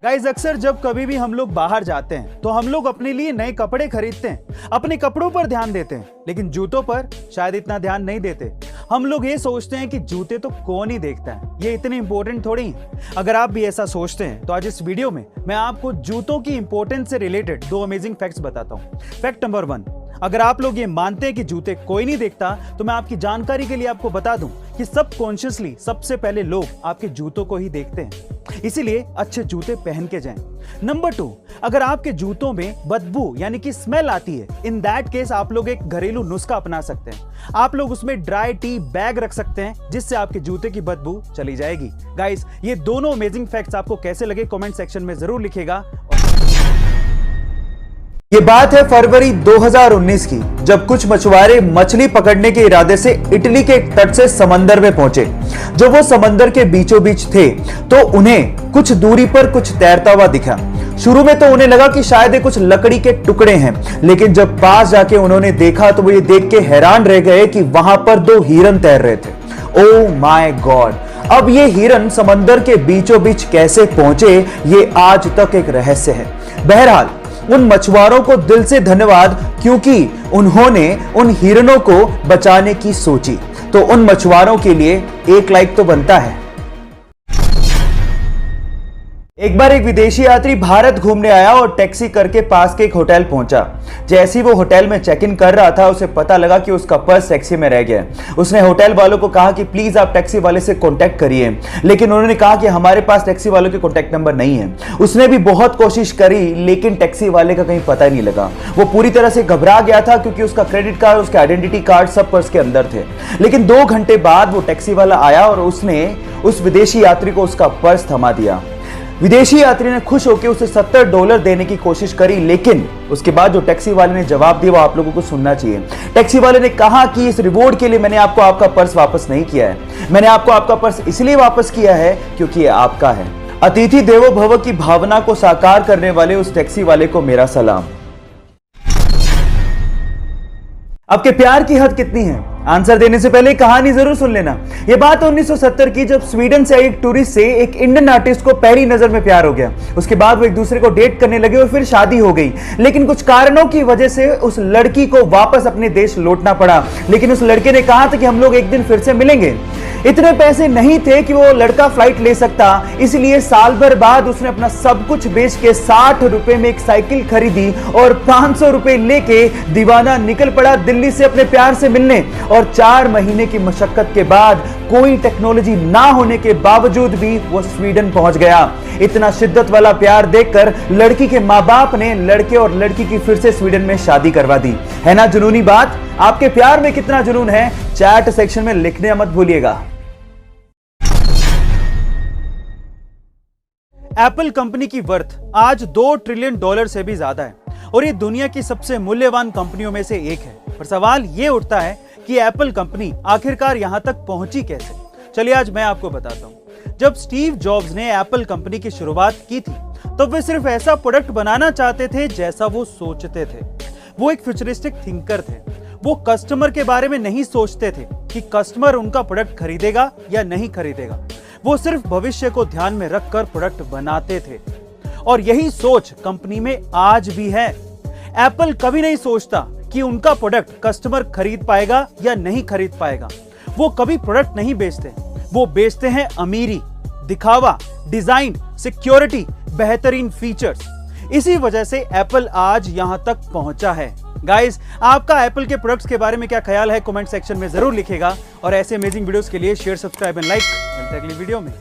Guys, अक्सर जब कभी भी हम लोग बाहर जाते हैं तो हम लोग अपने लिए नए कपड़े खरीदते हैं, अपने कपड़ों पर ध्यान देते हैं, लेकिन जूतों पर शायद इतना ध्यान नहीं देते। हम लोग ये सोचते हैं कि जूते तो कौन ही देखता है, ये इतने इंपॉर्टेंट थोड़ी हैं। अगर आप भी ऐसा सोचते हैं तो आज इस वीडियो में मैं आपको जूतों की इंपॉर्टेंस से रिलेटेड 2 अमेजिंग फैक्ट्स बताता हूँ। फैक्ट नंबर 1, अगर आप लोग ये मानते हैं कि जूते कोई नहीं देखता तो मैं आपकी जानकारी के लिए आपको बता दूं कि सबकॉन्शियसली सबसे पहले लोग आपके जूतों को ही देखते हैं, इसीलिए अच्छे जूते पहन के जाएं। नंबर 2, अगर आपके जूतों में बदबू यानी कि स्मेल आती है, इन दैट केस आप लोग एक घरेलू नुस्खा अपना सकते हैं। आप लोग उसमें ड्राई टी बैग रख सकते हैं जिससे आपके जूते की बदबू चली जाएगी। गाइस, ये दोनों अमेजिंग फैक्ट्स आपको कैसे लगे कमेंट सेक्शन में जरूर लिखिएगा। ये बात है फरवरी 2019 की, जब कुछ मछुआरे मछली पकड़ने के इरादे से इटली के एक तट से समंदर में पहुंचे। जब वो समंदर के बीचों बीच थे तो उन्हें कुछ दूरी पर कुछ तैरता हुआ दिखा। शुरू में तो उन्हें लगा कि शायद ये कुछ लकड़ी के टुकड़े हैं, लेकिन जब पास जाके उन्होंने देखा तो वो ये देख के हैरान रह गए कि वहां पर 2 हिरन तैर रहे थे। Oh my God! अब ये हिरन समंदर के बीचों बीच कैसे पहुंचे, ये आज तक एक रहस्य है। बहरहाल, उन मछुआरों को दिल से धन्यवाद, क्योंकि उन्होंने उन हिरणों को बचाने की सोची। तो उन मछुआरों के लिए 1 लाइक तो बनता है। एक बार एक विदेशी यात्री भारत घूमने आया और टैक्सी करके पास के एक होटल पहुंचा। जैसे ही वो होटल में चेक इन कर रहा था, उसे पता लगा कि उसका पर्स टैक्सी में रह गया। उसने होटल वालों को कहा कि प्लीज आप टैक्सी वाले से कांटेक्ट करिए, लेकिन उन्होंने कहा कि हमारे पास टैक्सी वालों के कांटेक्ट नंबर नहीं है। उसने भी बहुत कोशिश करी, लेकिन टैक्सी वाले का कहीं पता ही नहीं लगा। वो पूरी तरह से घबरा गया था, क्योंकि उसका क्रेडिट कार्ड, उसका आइडेंटिटी कार्ड सब पर्स के अंदर थे। लेकिन 2 घंटे बाद वो टैक्सी वाला आया और उसने उस विदेशी यात्री को उसका पर्स थमा दिया। विदेशी यात्री ने खुश होकर उसे $70 देने की कोशिश करी, लेकिन उसके बाद जो टैक्सी वाले ने जवाब दिया वो आप लोगों को सुनना चाहिए। टैक्सी वाले ने कहा कि इस रिवॉर्ड के लिए मैंने आपको आपका पर्स वापस नहीं किया है, मैंने आपको आपका पर्स इसलिए वापस किया है क्योंकि ये आपका है। अतिथि देवो भव की भावना को साकार करने वाले उस टैक्सी वाले को मेरा सलाम। आपके प्यार की हद कितनी है? आंसर देने से पहले कहानी जरूर सुन लेना। यह बात 1970 की, जब स्वीडन से एक टूरिस्ट से एक इंडियन आर्टिस्ट को पहली नजर में प्यार हो गया। उसके बाद वो एक दूसरे को डेट करने लगे और फिर शादी हो गई। लेकिन कुछ कारणों की वजह से उस लड़की को वापस अपने देश लौटना पड़ा। लेकिन उस लड़के ने कहा था कि हम लोग एक दिन फिर से मिलेंगे। इतने पैसे नहीं थे कि वो लड़का फ्लाइट ले सकता, इसलिए साल भर बाद उसने अपना सब कुछ बेच के 60 रुपए में एक साइकिल खरीदी और 500 रुपए लेके दीवाना निकल पड़ा दिल्ली से अपने प्यार से मिलने। और 4 महीने की मशक्कत के बाद, कोई टेक्नोलॉजी ना होने के बावजूद भी वो स्वीडन पहुंच गया। इतना शिद्दत वाला प्यार देखकर लड़की के माँ बाप ने लड़के और लड़की की फिर से स्वीडन में शादी करवा दी। है ना जुनूनी बात? आपके प्यार में कितना जुनून है, चैट सेक्शन में लिखने मत भूलिएगा। एप्पल कंपनी की वर्थ आज $2 ट्रिलियन से भी ज्यादा है और ये दुनिया की सबसे मूल्यवान कंपनियों में से एक है। पर सवाल ये उठता है कि एप्पल कंपनी आखिरकार यहां तक पहुंची कैसे? चलिए आज मैं आपको बताता हूं। जब स्टीव जॉब्स ने एप्पल कंपनी की शुरुआत की थी तो वे सिर्फ ऐसा प्रोडक्ट बनाना चाहते थे जैसा वो सोचते थे। वो एक फ्यूचरिस्टिक थिंकर थे। वो कस्टमर के बारे में नहीं सोचते थे कि कस्टमर उनका प्रोडक्ट खरीदेगा या नहीं खरीदेगा। वो सिर्फ भविष्य को ध्यान में रखकर प्रोडक्ट बनाते थे और यही सोच कंपनी में आज भी है। एप्पल कभी नहीं सोचता कि उनका प्रोडक्ट कस्टमर खरीद पाएगा या नहीं खरीद पाएगा। वो कभी प्रोडक्ट नहीं बेचते, वो बेचते हैं अमीरी, दिखावा, डिजाइन, सिक्योरिटी, बेहतरीन फीचर्स। इसी वजह से एप्पल आज यहां तक पहुंचा है। गाइस, आपका एप्पल के प्रोडक्ट्स के बारे में क्या ख्याल है कमेंट सेक्शन में जरूर लिखेगा और ऐसे अमेजिंग वीडियोस के लिए शेयर, सब्सक्राइब एंड लाइक। मिलते हैं अगली वीडियो में।